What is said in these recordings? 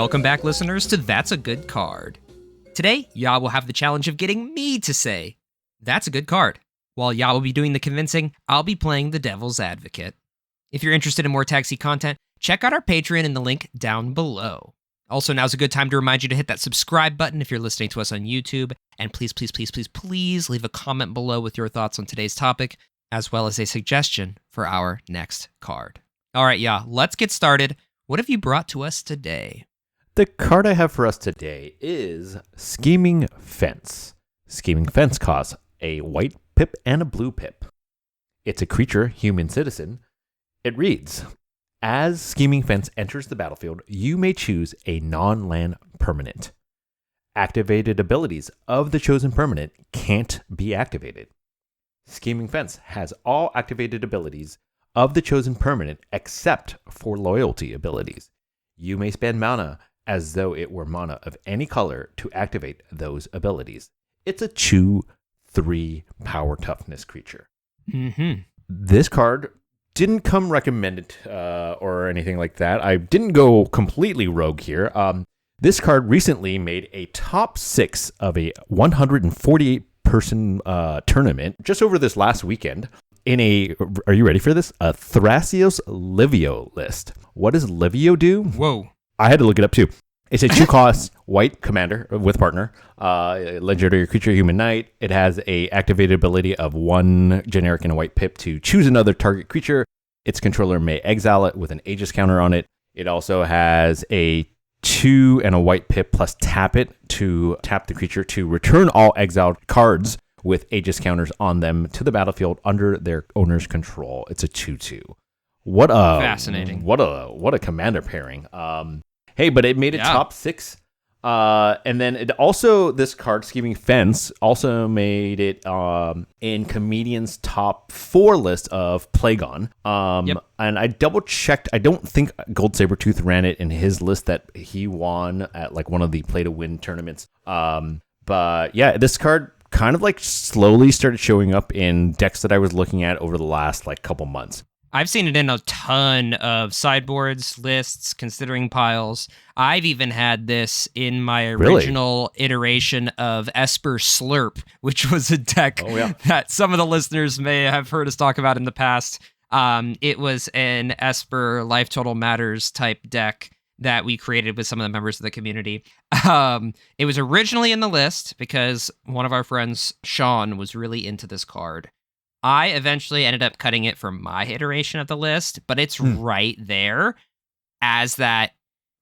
Welcome back, listeners, to That's a Good Card. Today, Ya will have the challenge of getting me to say, "That's a good card." While Ya will be doing the convincing, I'll be playing the devil's advocate. If you're interested in more Taxi content, check out our Patreon in the link down below. Also, now's a good time to remind you to hit that subscribe button if you're listening to us on YouTube. And please leave a comment below with your thoughts on today's topic, as well as a suggestion for our next card. All right, Ya, let's get started. What have you brought to us today? The card I have for us today is Scheming Fence. Scheming Fence costs a white pip and a blue pip. It's a creature, human citizen. It reads, as Scheming Fence enters the battlefield, you may choose a non-land permanent. Activated abilities of the chosen permanent can't be activated. Scheming Fence has all activated abilities of the chosen permanent except for loyalty abilities. You may spend mana as though it were mana of any color to activate those abilities. It's a 2/3 power toughness creature. This card didn't come recommended or anything like that. I didn't go completely rogue here. This card recently made a top 6 of a 148-person tournament just over this last weekend in a, are you ready for this? A Thrasios Livio list. What does Livio do? Whoa. I had to look it up too. It's a 2-cost white commander with partner, legendary creature, human knight. It has a activated ability of 1 generic and a white pip to choose another target creature. Its controller may exile it with an Aegis counter on it. It also has a 2 and a white pip plus tap it to tap the creature to return all exiled cards with Aegis counters on them to the battlefield under their owner's control. It's a 2/2. What a fascinating. What a commander pairing. Hey, but it made it top 6. And then it also, this card, Scheming Fence, also made it in Comedian's top 4 list of Plagon. And I double checked. I don't think Gold Sabertooth ran it in his list that he won at like one of the Play to Win tournaments. But yeah, this card kind of like slowly started showing up in decks that I was looking at over the last like couple months. I've seen it in a ton of sideboards, lists, considering piles. I've even had this in my original iteration of Esper Slurp, which was a deck that some of the listeners may have heard us talk about in the past. It was an Esper Life Total Matters type deck that we created with some of the members of the community. It was originally in the list because one of our friends, Sean, was really into this card. I eventually ended up cutting it from my iteration of the list, but it's right there as that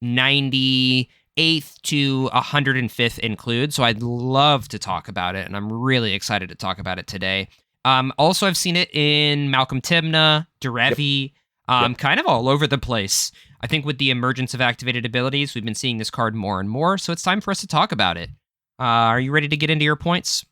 98th to 105th include. So I'd love to talk about it, and I'm really excited to talk about it today. Also, I've seen it in Malcolm Timna, Derevi, kind of all over the place. I think with the emergence of activated abilities, we've been seeing this card more and more, so it's time for us to talk about it. Are you ready to get into your points?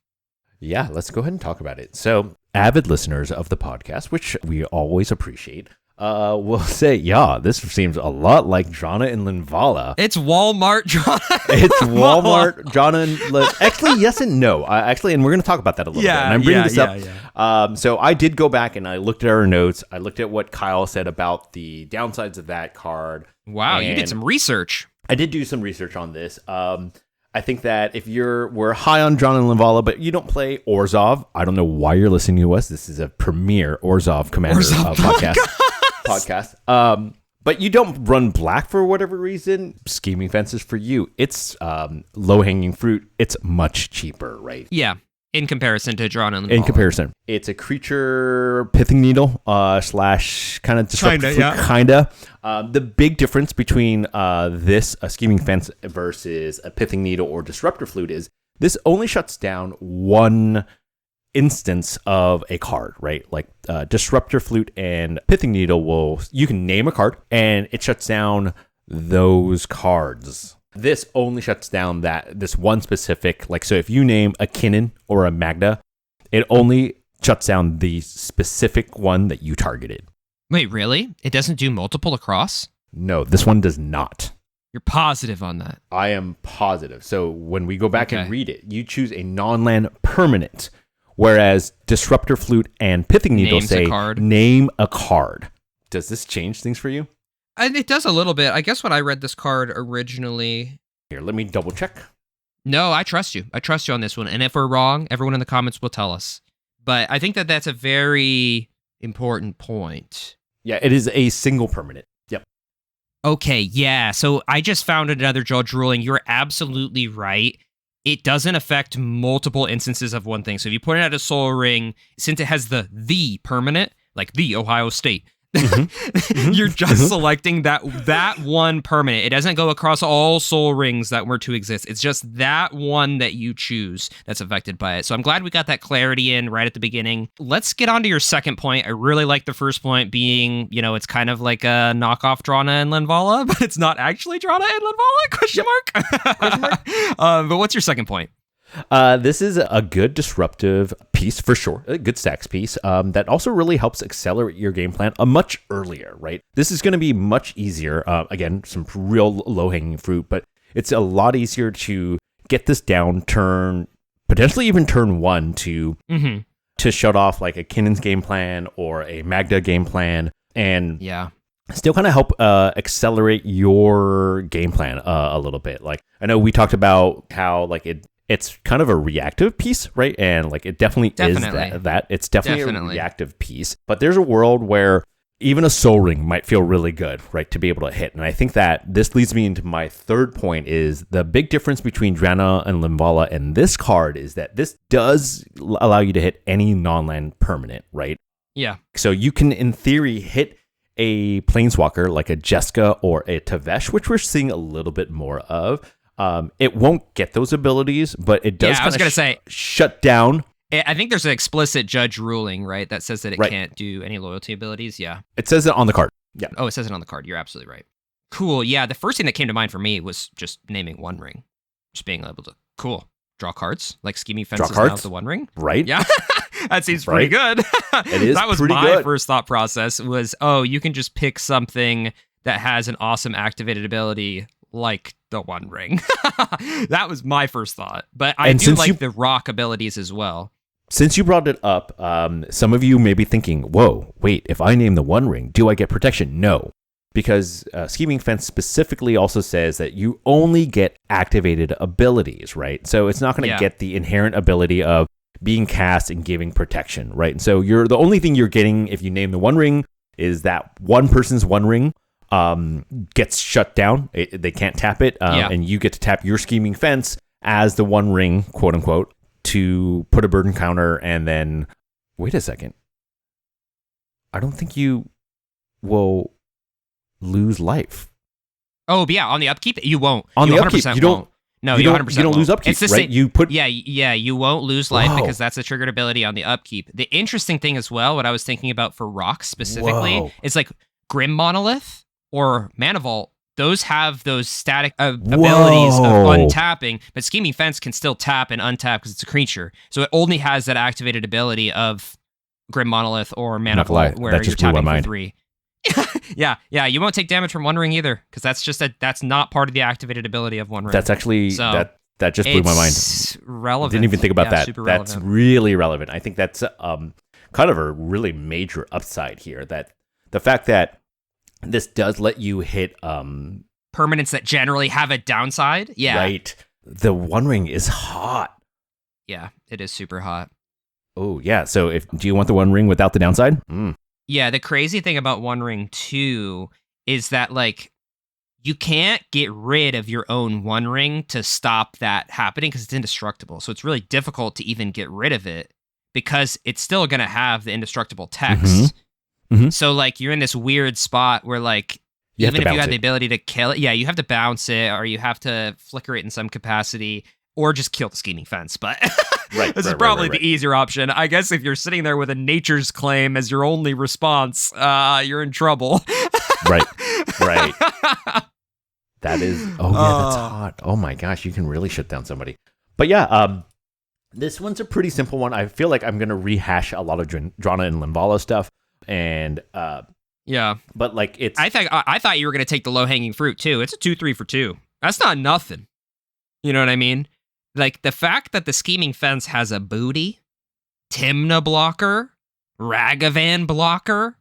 Yeah, let's go ahead and talk about it. So, avid listeners of the podcast, which we always appreciate, will say, yeah, this seems a lot like Drana and Linvala. It's Walmart Drana. It's Walmart Drana and actually, yes and no. Actually, and we're going to talk about that a little bit. And I'm bringing this up. So I did go back and I looked at our notes. I looked at what Kyle said about the downsides of that card. Wow, you did some research. I did do some research on this. I think that if we're high on Drana and Linvala, but you don't play Orzhov, I don't know why you're listening to us. This is a premier Orzhov Commander podcast. But you don't run black for whatever reason. Scheming Fence is for you. It's low-hanging fruit. It's much cheaper, right? Yeah, in comparison to Drana and Linvala. In comparison. It's a creature Pithing Needle slash kind of disruptive fruit, kinda. The big difference between this Scheming Fence versus a Pithing Needle or Disruptor Flute is this only shuts down one instance of a card, right? Like Disruptor Flute and Pithing Needle you can name a card and it shuts down those cards. This only shuts down this one specific, like, so if you name a Kinnan or a Magda, it only shuts down the specific one that you targeted. Wait, really? It doesn't do multiple across? No, this one does not. You're positive on that? I am positive. So when we go back and read it, you choose a non-land permanent, whereas Disruptor Flute and Pithing Needle say, name a card. Does this change things for you? And it does a little bit. I guess when I read this card originally... Here, let me double check. No, I trust you. I trust you on this one. And if we're wrong, everyone in the comments will tell us. But I think that that's a very important point. Yeah, it is a single permanent. Yep. Okay, yeah. So I just found another judge ruling. You're absolutely right. It doesn't affect multiple instances of one thing. So if you point out a soul ring, since it has the permanent, like the Ohio State, you're just selecting that one permanent. It doesn't go across all soul rings that were to exist. It's just that one that you choose that's affected by it. So I'm glad we got that clarity in right at the beginning. Let's get on to your second point. I really like the first point being, it's kind of like a knockoff Drana and Linvala, but it's not actually Drana and Linvala? Question mark. But what's your second point? This is a good disruptive piece for sure, a good stacks piece that also really helps accelerate your game plan much earlier, right? This is going to be much easier. Again, some real low-hanging fruit, but it's a lot easier to get this down turn, potentially even turn one to shut off like a Kinnon's game plan or a Magda game plan, and still kind of help accelerate your game plan a little bit. Like I know we talked about how like it's kind of a reactive piece, right? And like it definitely is that. It's definitely a reactive piece. But there's a world where even a soul ring might feel really good, right? To be able to hit. And I think that this leads me into my third point is the big difference between Drana and Linvala and this card is that this does allow you to hit any non-land permanent, right? Yeah. So you can, in theory, hit a Planeswalker like a Jeska or a Tavesh, which we're seeing a little bit more of. It won't get those abilities, but it does shut down. I think there's an explicit judge ruling, right, that says that it can't do any loyalty abilities. Yeah. It says it on the card. Yeah. Oh, it says it on the card. You're absolutely right. Cool. Yeah, the first thing that came to mind for me was just naming One Ring. Just being able to, draw cards. Like Scheming Fence is now the One Ring. Right. Yeah. That seems pretty good. It is. That was pretty my good. first thought process was, you can just pick something that has an awesome activated ability like the One Ring. That was my first thought. But I do like the rock abilities as well. Since you brought it up, some of you may be thinking, whoa, wait, if I name the One Ring, do I get protection? No. Because Scheming Fence specifically also says that you only get activated abilities, right? So it's not going to get the inherent ability of being cast and giving protection, right? And so the only thing you're getting if you name the One Ring is that one person's One Ring gets shut down. They can't tap it, and you get to tap your Scheming Fence as the One Ring, quote unquote, to put a burden counter. And then, wait a second, I don't think you will lose life. Oh yeah, on the upkeep you won't. On the upkeep, you don't. No, you 100% don't lose upkeep. It's the right? same. You put you won't lose life because that's a triggered ability on the upkeep. The interesting thing as well, what I was thinking about for rocks specifically, is like Grim Monolith or Mana Vault. Those have those static abilities of untapping, but Scheming Fence can still tap and untap because it's a creature. So it only has that activated ability of Grim Monolith or Mana Vault where you're tapping for 3. Yeah, you won't take damage from One Ring either because that's not part of the activated ability of One Ring. That's actually that just blew my mind. Relevant. Didn't even think about that. Super that's relevant. really relevant. I think that's kind of a really major upside here. That the fact that this does let you hit permanents that generally have a downside. Yeah, right. The One Ring is hot. Yeah, it is super hot. Oh yeah. So do you want the One Ring without the downside? Yeah, the crazy thing about One Ring too is that like you can't get rid of your own One Ring to stop that happening because it's indestructible. So it's really difficult to even get rid of it because it's still going to have the indestructible text. So like you're in this weird spot where like even if you had the ability to kill it, you have to bounce it or you have to flicker it in some capacity or just kill the Scheming Fence. But this is probably the easier option. I guess if you're sitting there with a Nature's Claim as your only response, you're in trouble. Right. That is, that's hot. Oh my gosh, you can really shut down somebody. But yeah, this one's a pretty simple one. I feel like I'm going to rehash a lot of Drana and Linvala stuff. And but like I thought you were going to take the low-hanging fruit too. It's a 2/3 for 2. That's not nothing. You know what I mean? Like the fact that the Scheming Fence has a booty, Timna blocker, Ragavan blocker,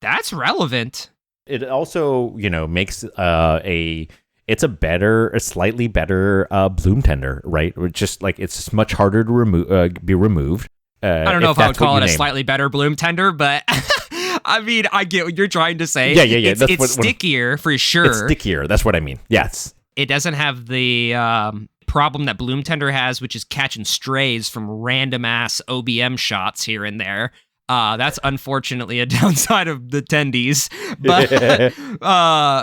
that's relevant. It also, makes it's a slightly better bloom tender, right? It's just much harder to be removed. I don't know if I would call it a slightly better bloom tender, but I mean, I get what you're trying to say. Yeah. It's stickier for sure. It's stickier. That's what I mean. Yes. It doesn't have the problem that bloom tender has, which is catching strays from random ass OBM shots here and there. That's unfortunately a downside of the tendies,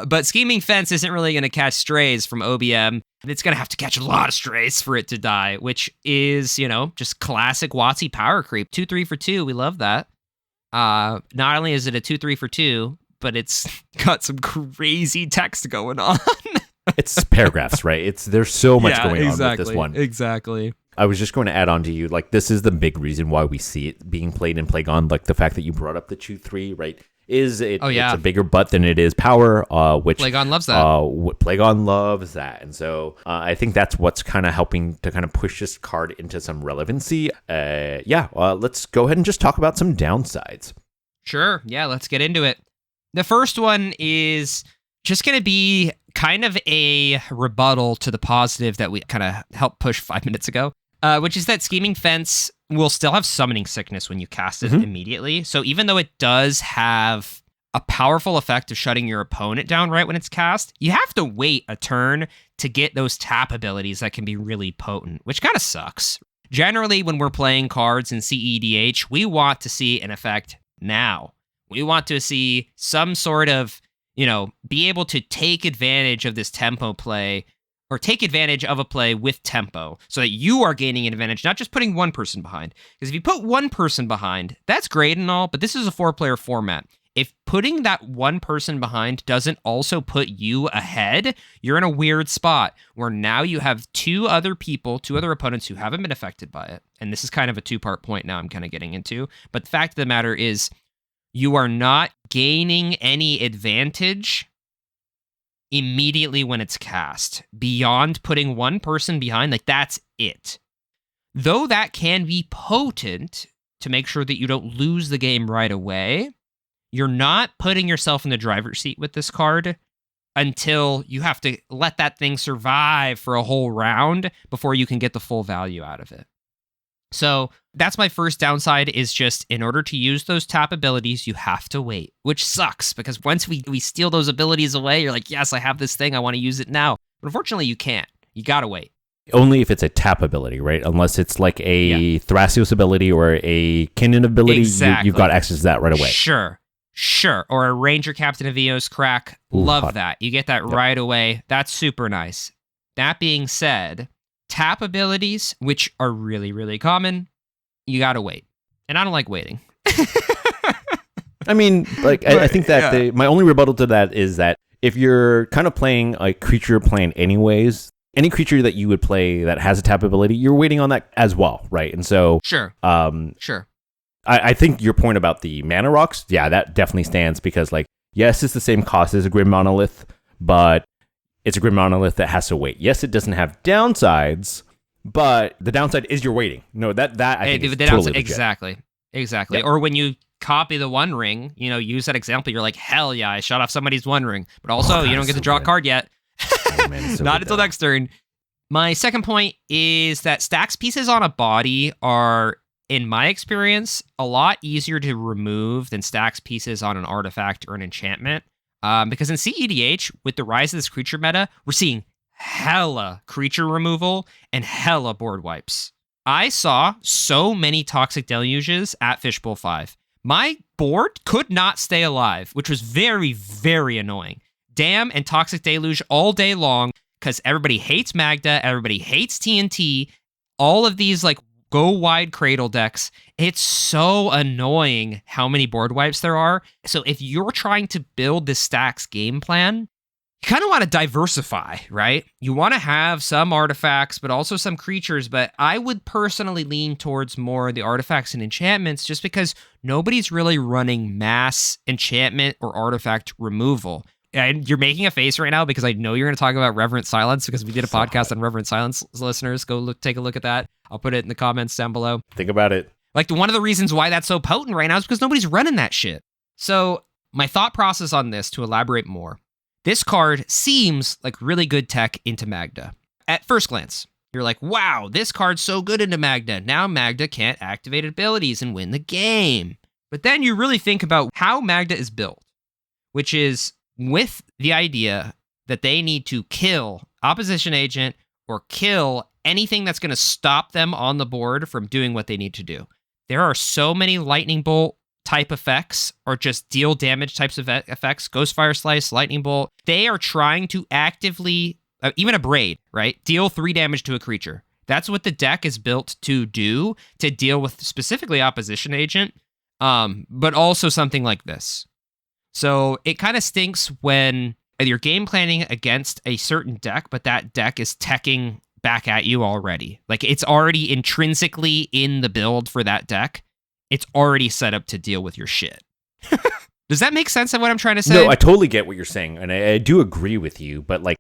but Scheming Fence isn't really going to catch strays from OBM. It's going to have to catch a lot of strays for it to die, which is, just classic WotC power creep. 2-3 for 2. We love that. Not only is it a 2-3 for 2, but it's got some crazy text going on. It's paragraphs, right? There's so much going on with this one. Exactly. I was just going to add on to you, this is the big reason why we see it being played in Plagon. The fact that you brought up the 2-3, right? It's a bigger butt than it is power, which Plagon loves that. Plagon loves that. And so I think that's what's kind of helping to kind of push this card into some relevancy. Let's go ahead and just talk about some downsides. Sure. Yeah, let's get into it. The first one is just going to be kind of a rebuttal to the positive that we kind of helped push 5 minutes ago. Which is that Scheming Fence will still have Summoning Sickness when you cast it immediately. So even though it does have a powerful effect of shutting your opponent down right when it's cast, you have to wait a turn to get those tap abilities that can be really potent, which kind of sucks. Generally, when we're playing cards in CEDH, we want to see an effect now. We want to see some sort of, be able to take advantage of this tempo play, or take advantage of a play with tempo so that you are gaining an advantage, not just putting one person behind. Because if you put one person behind, that's great and all, but this is a 4-player format. If putting that one person behind doesn't also put you ahead, you're in a weird spot where now you have two other opponents who haven't been affected by it. And this is kind of a two-part point now I'm kind of getting into. But the fact of the matter is, you are not gaining any advantage immediately when it's cast, beyond putting one person behind. That's it. Though that can be potent to make sure that you don't lose the game right away, you're not putting yourself in the driver's seat with this card until you have to let that thing survive for a whole round before you can get the full value out of it. So that's my first downside, is just in order to use those tap abilities, you have to wait, which sucks because once we steal those abilities away, you're like, yes, I have this thing, I want to use it now. But unfortunately, you can't. You got to wait. Only if it's a tap ability, right? Unless it's like a Thrasios ability or a Kinnan ability, exactly. You've got access to that right away. Sure. Or a Ranger Captain of Eos crack. Love that. You get that right away. That's super nice. That being said, tap abilities, which are really, really common, you gotta wait. And I don't like waiting. I mean, I think that my only rebuttal to that is that if you're kind of playing a creature plan anyways, any creature that you would play that has a tap ability, you're waiting on that as well, right? And so... Sure. I think your point about the mana rocks, that definitely stands because, yes, it's the same cost as a Grim Monolith, but it's a Grim Monolith that has to wait. Yes, it doesn't have downsides, but the downside is you're waiting. No, that I think is totally legit. Exactly. Yep. Or when you copy the One Ring, use that example, you're like, hell yeah, I shot off somebody's One Ring. But also, you don't get to draw a card yet. Oh, man, not until next turn. My second point is that stacks pieces on a body are, in my experience, a lot easier to remove than stacks pieces on an artifact or an enchantment. Because in CEDH, with the rise of this creature meta, we're seeing hella creature removal and hella board wipes. I saw so many Toxic Deluges at Fishbowl 5. My board could not stay alive, which was very, very annoying. Dam and Toxic Deluge all day long, because everybody hates Magda, everybody hates TNT, all of these go wide cradle decks. It's so annoying how many board wipes there are. So if you're trying to build this stacks game plan, you kind of want to diversify, right? You want to have some artifacts, but also some creatures. But I would personally lean towards more of the artifacts and enchantments just because nobody's really running mass enchantment or artifact removal. And you're making a face right now because I know you're going to talk about Reverent Silence because we did a podcast on Reverent Silence. Listeners, go take a look at that. I'll put it in the comments down below. Think about it. One of the reasons why that's so potent right now is because nobody's running that shit. So My thought process on this, to elaborate more, this card seems like really good tech into Magda. At first glance, you're like, wow, this card's so good into Magda. Now Magda can't activate abilities and win the game. But then you really think about how Magda is built, which is with the idea that they need to kill opposition agent or kill anything that's going to stop them on the board from doing what they need to do. There are so many lightning bolt type effects or just deal damage types of effects, Ghost Fire Slice, Lightning Bolt. They are trying to actively, even a Braid, right? Deal 3 damage to a creature. That's what the deck is built to do, to deal with specifically opposition agent, but also something like this. So it kind of stinks when you're game planning against a certain deck, but that deck is teching back at you already. Like, it's already intrinsically in the build for that deck. It's already set up to deal with your shit. Does that make sense of what I'm trying to say? No, I totally get what you're saying, and I do agree with you, but like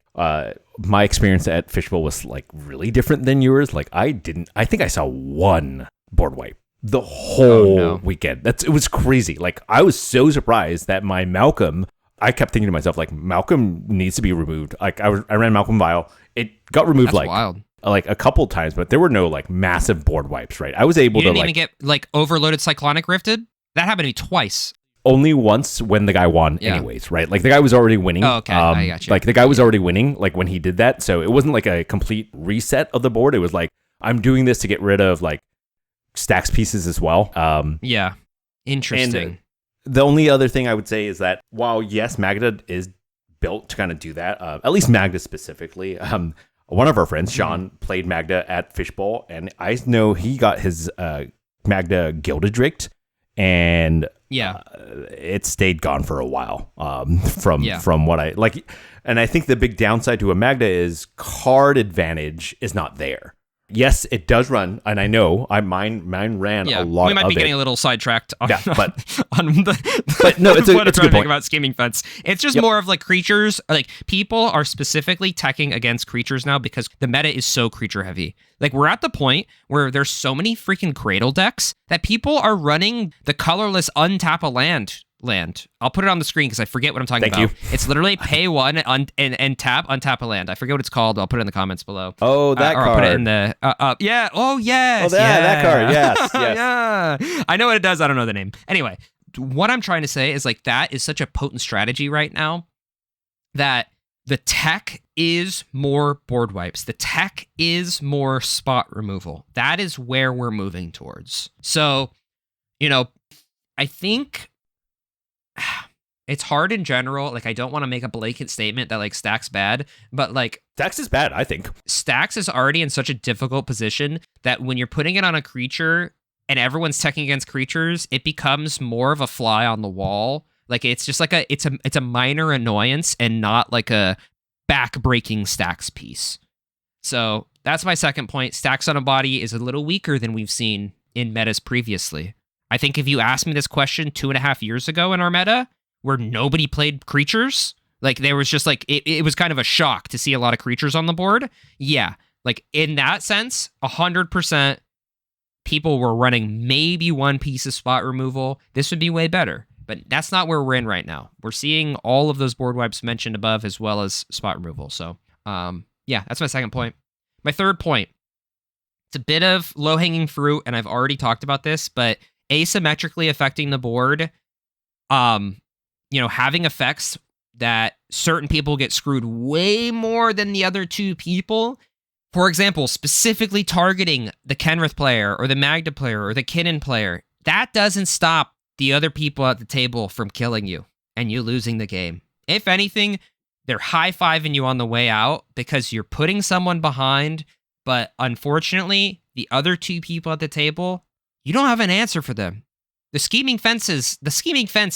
my experience at Fishbowl was like really different than yours. Like, I think I saw one board wipe the whole weekend. It was crazy. Like, I was so surprised that my Malcolm, I kept thinking to myself, like, Malcolm needs to be removed. Like, I ran Malcolm Vial. It got removed. That's wild. Like a couple times, but there were no like massive board wipes, right? I was able to like... You didn't even get like overloaded Cyclonic Rifted? That happened to me twice. Only once when the guy won anyways, right? Like, the guy was already winning. Oh, okay. I got you. Like, the guy was already winning like when he did that. So it wasn't like a complete reset of the board. It was like, I'm doing this to get rid of like stacks pieces as well. Yeah. Interesting. The only other thing I would say is that while yes, Magda is built to kind of do that, at least Magda specifically, one of our friends, Sean, played Magda at Fishbowl, and I know he got his Magda Gilded and it stayed gone for a while from what I like. And I think the big downside to a Magda is card advantage is not there. Yes, it does run, and I know mine ran a lot. We might of be getting a little sidetracked on, but no, it's a good point about Scheming Fence. It's just more of like creatures. Like, people are specifically teching against creatures now because the meta is so creature heavy. Like, we're at the point where there's so many freaking Cradle decks that people are running the colorless untap a land. I'll put it on the screen because I forget what I'm talking about. It's literally pay 1 and untap a land. I forget what it's called. I'll put it in the comments below. Oh, that card. I'll put it in the yeah. Oh, yes. Oh, that card. Yes. Yeah. I know what it does. I don't know the name. Anyway, what I'm trying to say is like that is such a potent strategy right now that the tech is more board wipes. The tech is more spot removal. That is where we're moving towards. So, I think it's hard in general. Like, I don't want to make a blanket statement that like Stacks bad, but like Stacks is bad, I think. Stacks is already in such a difficult position that when you're putting it on a creature and everyone's teching against creatures, it becomes more of a fly on the wall. Like, it's just like it's a minor annoyance and not like a back-breaking Stacks piece. So that's my second point. Stacks on a body is a little weaker than we've seen in metas previously. I think if you asked me this question 2.5 years ago in our meta, where nobody played creatures, like there was just like, it was kind of a shock to see a lot of creatures on the board. Yeah, like in that sense, 100% people were running maybe one piece of spot removal. This would be way better, but that's not where we're in right now. We're seeing all of those board wipes mentioned above as well as spot removal. So yeah, that's my second point. My third point, it's a bit of low-hanging fruit, and I've already talked about this, but asymmetrically affecting the board, having effects that certain people get screwed way more than the other two people. For example, specifically targeting the Kenrith player or the Magda player or the Kinnan player. That doesn't stop the other people at the table from killing you and you losing the game. If anything, they're high-fiving you on the way out because you're putting someone behind, but unfortunately, the other two people at the table, you don't have an answer for them. The scheming fence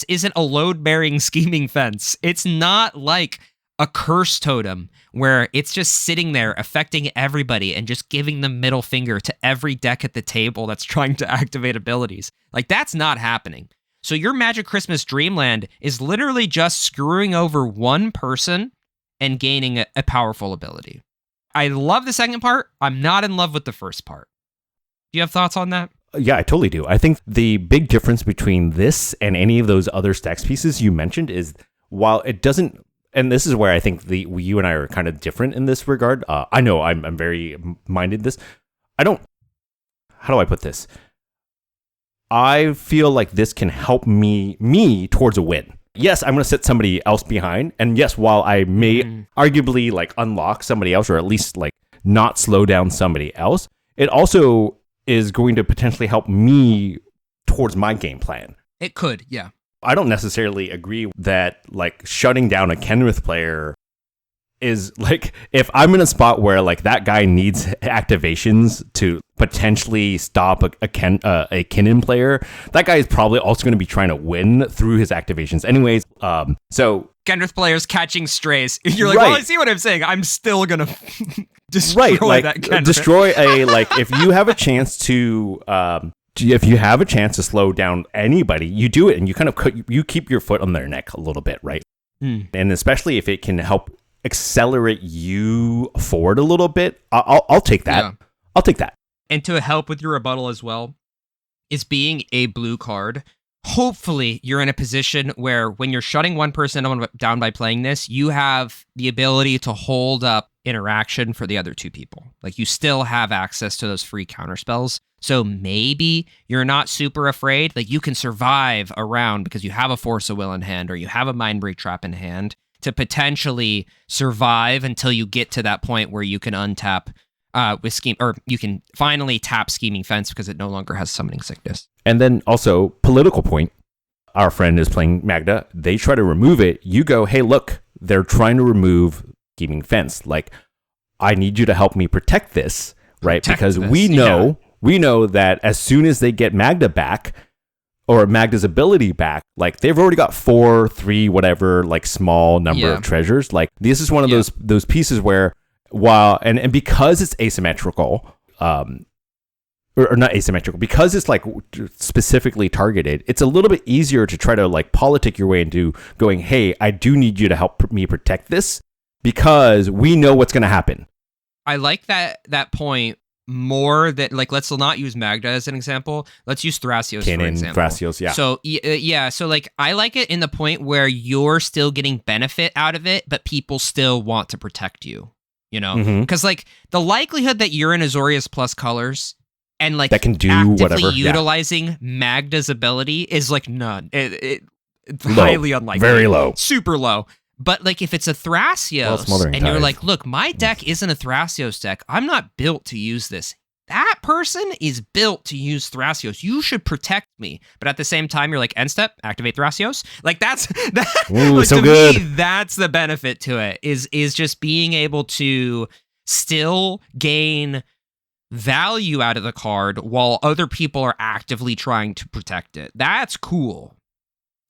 isn't a load-bearing scheming fence. It's not like a curse totem where it's just sitting there affecting everybody and just giving the middle finger to every deck at the table that's trying to activate abilities. Like, that's not happening. So your Magic Christmas Dreamland is literally just screwing over one person and gaining a powerful ability. I love the second part. I'm not in love with the first part. Do you have thoughts on that? Yeah, I totally do. I think the big difference between this and any of those other stacks pieces you mentioned is while it doesn't, and this is where I think you and I are kind of different in this regard. I know I'm very minded this. I don't, how do I put this? I feel like this can help me towards a win. Yes, I'm going to set somebody else behind. And yes, while I may arguably like unlock somebody else or at least like not slow down somebody else, it also is going to potentially help me towards my game plan. It could, yeah. I don't necessarily agree that like shutting down a Kenrith player is like, if I'm in a spot where like that guy needs activations to potentially stop a Kinnan player, that guy is probably also going to be trying to win through his activations anyways. So Kenrith players catching strays. You're like, well, I see what I'm saying. I'm still going to destroy that Kenrith. Destroy if you have a chance to slow down anybody, you do it, and you kind of you keep your foot on their neck a little bit, right? And especially if it can help accelerate you forward a little bit, I'll take that. Yeah. I'll take that. And to help with your rebuttal as well, is being a blue card. Hopefully, you're in a position where when you're shutting one person down by playing this, you have the ability to hold up interaction for the other two people. Like, you still have access to those free counter spells. So maybe you're not super afraid. Like, you can survive a round because you have a Force of Will in hand or you have a Mind Break Trap in hand to potentially survive until you get to that point where you can untap with Scheme, or you can finally tap Scheming Fence because it no longer has Summoning Sickness. And then also, political point, our friend is playing Magda. They try to remove it. You go, hey, look, they're trying to remove Scheming Fence. Like, I need you to help me protect this, right? Because we know that as soon as they get Magda back, or Magda's ability back, like they've already got 4, 3, whatever, like small number of treasures. Like, this is one of those pieces where while and because it's asymmetrical, or not asymmetrical, because it's like specifically targeted, it's a little bit easier to try to like politic your way into going, hey, I do need you to help me protect this because we know what's going to happen. I like that point more. That, like, let's not use Magda as an example. Let's use Thrasios for example. Thrasios, yeah. So so like I like it in the point where you're still getting benefit out of it, but people still want to protect you. You know, because like the likelihood that you're in Azorius plus colors and like that can do actively whatever, utilizing Magda's ability is like none. It's highly unlikely, very low, super low. But like if it's a Thrasios and you're like, look, my deck isn't a Thrasios deck. I'm not built to use this. That person is built to use Thrasios. You should protect me. But at the same time, you're like, end step, activate Thrasios. Like Ooh, like, so to good. me, that's the benefit to it, is just being able to still gain value out of the card while other people are actively trying to protect it. That's cool.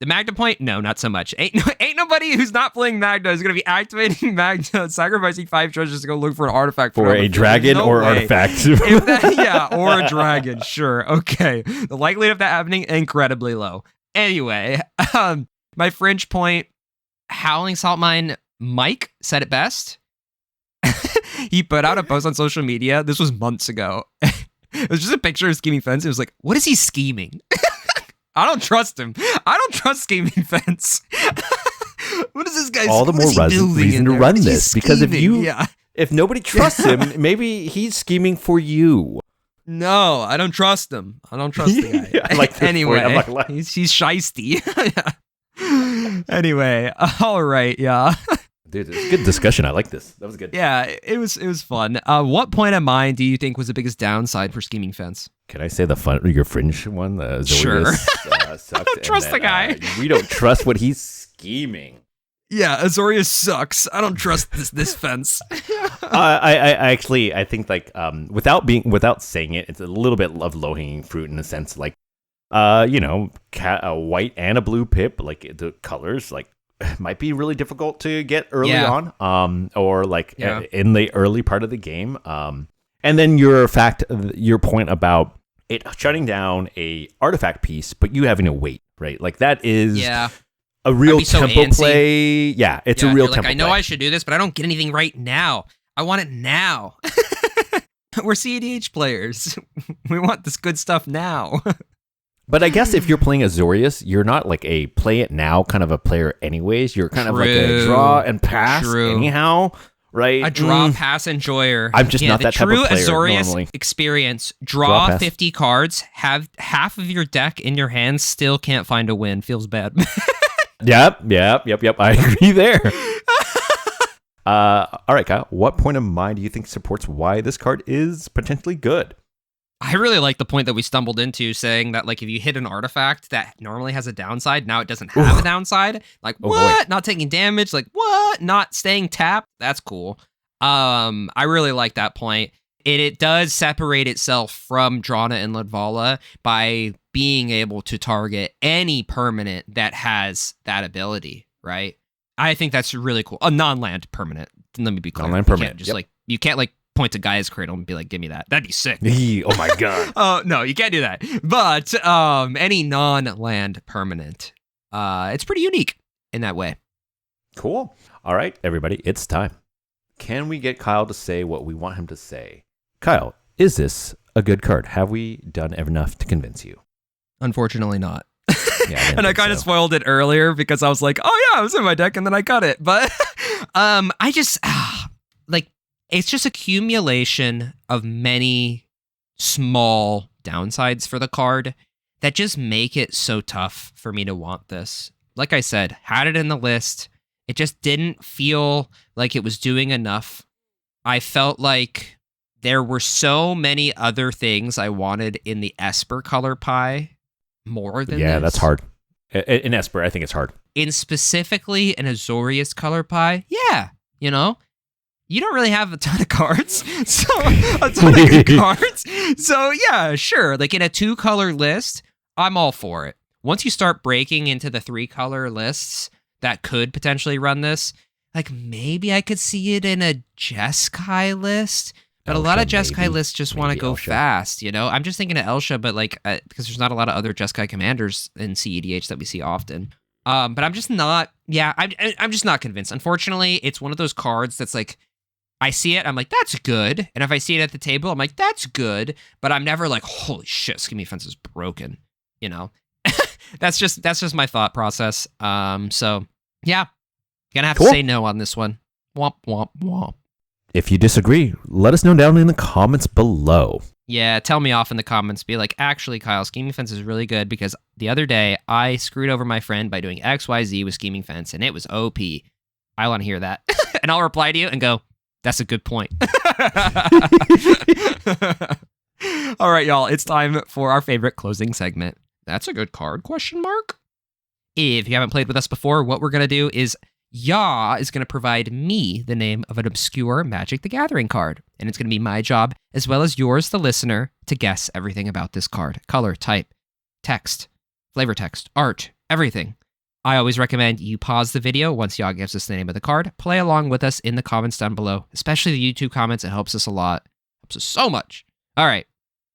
The Magda point? No, not so much. Ain't nobody who's not playing Magda is going to be activating Magda, sacrificing 5 treasures to go look for an artifact. For a dragon or artifact. Or a dragon, sure. Okay. The likelihood of that happening, incredibly low. Anyway, my fringe point, Howling Salt Mine Mike said it best. He put out a post on social media. This was months ago. It was just a picture of Scheming Fence. It was like, what is he scheming? I don't trust him. I don't trust Scheming Fence. What is this guy? All the more reason to run this, because if nobody trusts him, maybe he's scheming for you. No, I don't trust him. I don't trust the guy. I like anyway, he's shiesty. Anyway, all right, yeah. Dude, it's a good discussion. I like this. That was good. Yeah, it was fun. What point of mine do you think was the biggest downside for Scheming Fence? Can I say your fringe one? Sure. Sucks, I don't trust the guy. We don't trust what he's scheming. Yeah, Azorius sucks. I don't trust this fence. I think like without saying it, it's a little bit of low hanging fruit in the sense like a white and a blue pip, like the colors like might be really difficult to get early on, or like in the early part of the game. And then your point about it shutting down a artifact piece, but you having to wait, right? Like that is a real tempo play. Yeah, it's a real tempo play. I know I should do this, but I don't get anything right now. I want it now. We're CEDH players. We want this good stuff now. But I guess if you're playing Azorius, you're not like a play it now kind of a player anyways. You're kind of like a draw and pass anyhow, right? A draw, pass, enjoyer. I'm just not that type of player The true Azorius normally. experience, draw 50 cards, have half of your deck in your hands, still can't find a win. Feels bad. Yep. I agree there. All right, Kyle. What point of mind do you think supports why this card is potentially good? I really like the point that we stumbled into, saying that like if you hit an artifact that normally has a downside, now it doesn't have a downside. Like what? Not taking damage. Like what? Not staying tapped. That's cool. I really like that point. It does separate itself from Drana and Ledvala by being able to target any permanent that has that ability, right? I think that's really cool. A non-land permanent. Let me be clear. Non-land permanent. You can't point to Gaia's Cradle and be like, give me that. That'd be sick. Oh my god. No, you can't do that. But any non-land permanent, it's pretty unique in that way. Cool. All right, everybody, it's time. Can we get Kyle to say what we want him to say? Kyle, is this a good card? Have we done enough to convince you? Unfortunately not. Yeah, and I kind of spoiled it earlier because I was like, oh yeah, it was in my deck and then I cut it. But I just, it's just accumulation of many small downsides for the card that just make it so tough for me to want this. Like I said, had it in the list. It just didn't feel like it was doing enough. I felt like there were so many other things I wanted in the Esper color pie more than this. That's hard. In Esper, I think it's hard. In specifically an Azorius color pie, you don't really have a ton of cards, so a ton of good cards. So yeah, sure. Like in a 2-color list, I'm all for it. Once you start breaking into the 3-color lists that could potentially run this, like maybe I could see it in a Jeskai list. But a lot of Jeskai lists just want to go fast, I'm just thinking of Elsha, but because there's not a lot of other Jeskai commanders in CEDH that we see often. But I'm just not, I'm just not convinced. Unfortunately, it's one of those cards that's like, I see it, I'm like, that's good. And if I see it at the table, I'm like, that's good. But I'm never like, holy shit, Scheming Fence is broken, That's just my thought process. So, yeah, gonna have to say no on this one. Womp, womp, womp. If you disagree, let us know down in the comments below. Yeah, tell me off in the comments. Be like, actually, Kyle, Scheming Fence is really good because the other day I screwed over my friend by doing XYZ with Scheming Fence and it was OP. I want to hear that. And I'll reply to you and go, that's a good point. All right, y'all. It's time for our favorite closing segment. That's a good card, ? If you haven't played with us before, what we're going to do is Ya is going to provide me the name of an obscure Magic the Gathering card. And it's going to be my job, as well as yours, the listener, to guess everything about this card. Color, type, text, flavor text, art, everything. I always recommend you pause the video once Ya gives us the name of the card. Play along with us in the comments down below, especially the YouTube comments. It helps us a lot. Helps us so much. All right.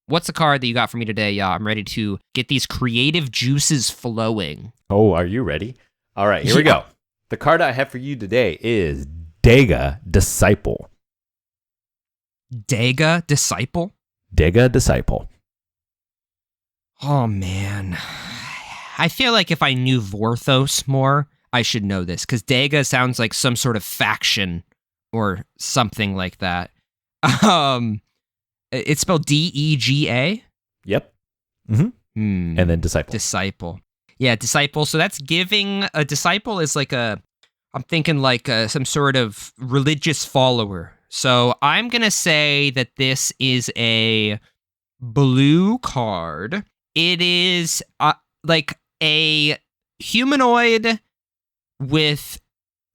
What's the card that you got for me today, Ya? I'm ready to get these creative juices flowing. Oh, are you ready? All right, here we go. The card I have for you today is Dega Disciple. Dega Disciple? Dega Disciple. Oh, man. I feel like if I knew Vorthos more, I should know this, because Dega sounds like some sort of faction or something like that. It's spelled D-E-G-A? Yep. Mm-hmm. And then Disciple. Disciple. Yeah, Disciple. So that's giving, a disciple is like I'm thinking like some sort of religious follower. So I'm going to say that this is a blue card. It is like a humanoid with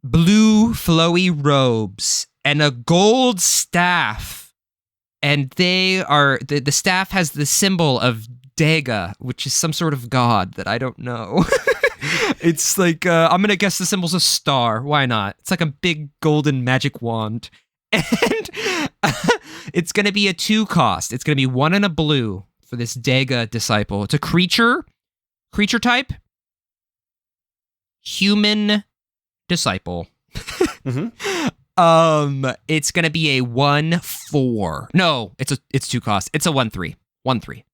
blue flowy robes and a gold staff. And they are, the staff has the symbol of Dega, which is some sort of god that I don't know. It's like, I'm going to guess the symbol's a star. Why not? It's like a big golden magic wand. And it's going to be a 2-cost. It's going to be 1 and a blue for this Dega Disciple. It's a creature type, human disciple. It's gonna be a 1/4. No, it's 2 costs. It's a 1/3. 1/3.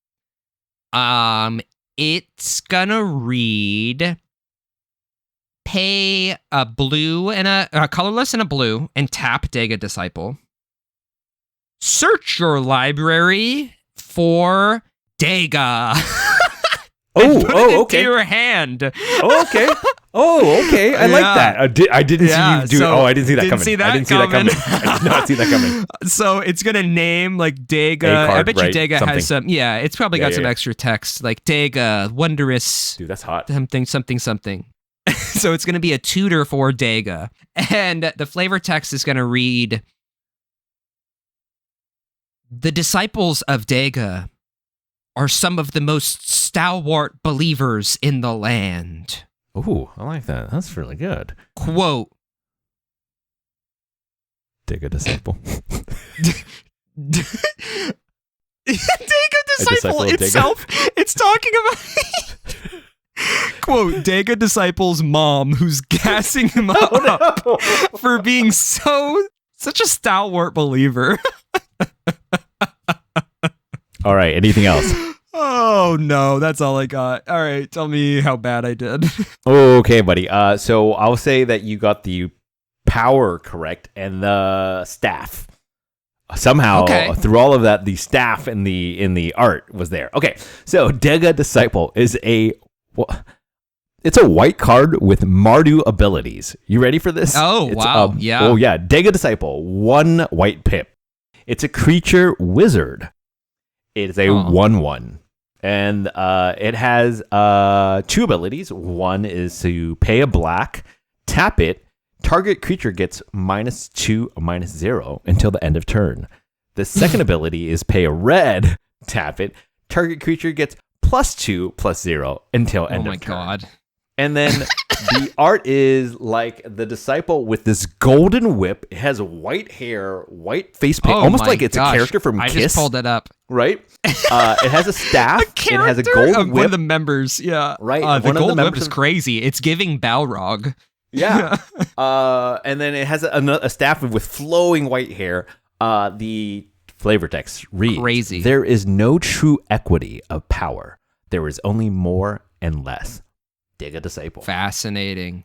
It's gonna read, pay a blue and a colorless and a blue, and tap Dega Disciple. Search your library for Dega. Okay. To your hand. Okay. I like that. I didn't see you do. I didn't see that coming. I didn't see that coming. I did not see that coming. So it's gonna name like Dega. I bet you Dega has some. Yeah, it's probably got some extra text like Dega, wondrous. Dude, that's hot. Something. So it's gonna be a tutor for Dega, and the flavor text is gonna read: the disciples of Dega are some of the most stalwart believers in the land. Ooh, I like that. That's really good. Quote, Dega Disciple. Dega Disciple itself, it's talking about... Quote, Dega Disciple's mom, who's gassing him up for being such a stalwart believer. All right, anything else? Oh, no, that's all I got. All right, tell me how bad I did. Okay, buddy. So I'll say that you got the power correct and the staff. Somehow, through all of that, the staff in the art was there. Okay, so Dega Disciple is it's a white card with Mardu abilities. You ready for this? Oh, wow. Yeah. Oh, yeah. Dega Disciple, 1 white pip. It's a creature wizard. It is a 1/1. And it has 2 abilities. One is to pay a black, tap it. Target creature gets -2 or -0 until the end of turn. The second ability is pay a red, tap it. Target creature gets +2/+0 until end of turn. Oh my god. And then the art is like the disciple with this golden whip. It has white hair, white face paint, almost like it's a character from Kiss. I just pulled it up. Right? It has a staff. It has a gold whip. One of the members, yeah. Right. The gold whip is crazy. It's giving Balrog. Yeah. And then it has a staff with flowing white hair. The flavor text reads, crazy. There is no true equity of power. There is only more and less. Dega Disciple. Fascinating.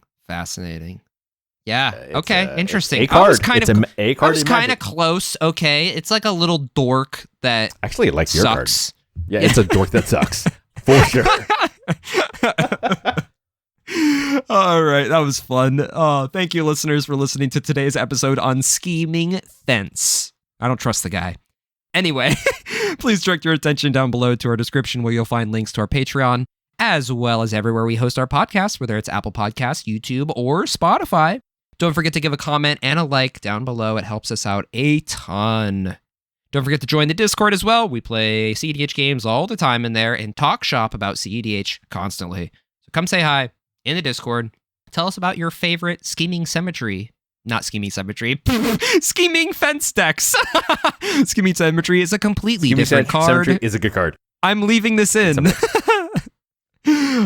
Yeah. Okay. Interesting. A-card. I was kind of close. Okay. It's like a little dork that actually like your card. Sucks. Yeah, it's a dork that sucks. For sure. All right. That was fun. Thank you, listeners, for listening to today's episode on Scheming Fence. I don't trust the guy. Anyway, please direct your attention down below to our description where you'll find links to our Patreon, as well as everywhere we host our podcast, whether it's Apple Podcasts, YouTube, or Spotify. Don't forget to give a comment and a like down below. It helps us out a ton. Don't forget to join the Discord as well. We play CEDH games all the time in there and talk shop about CEDH constantly. So come say hi in the Discord. Tell us about your favorite Scheming Symmetry. Not Scheming Symmetry. Scheming Fence decks. Scheming Symmetry is a completely different card. Symmetry is a good card. I'm leaving this in.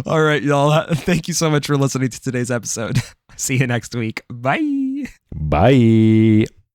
All right, y'all. Thank you so much for listening to today's episode. See you next week. Bye. Bye.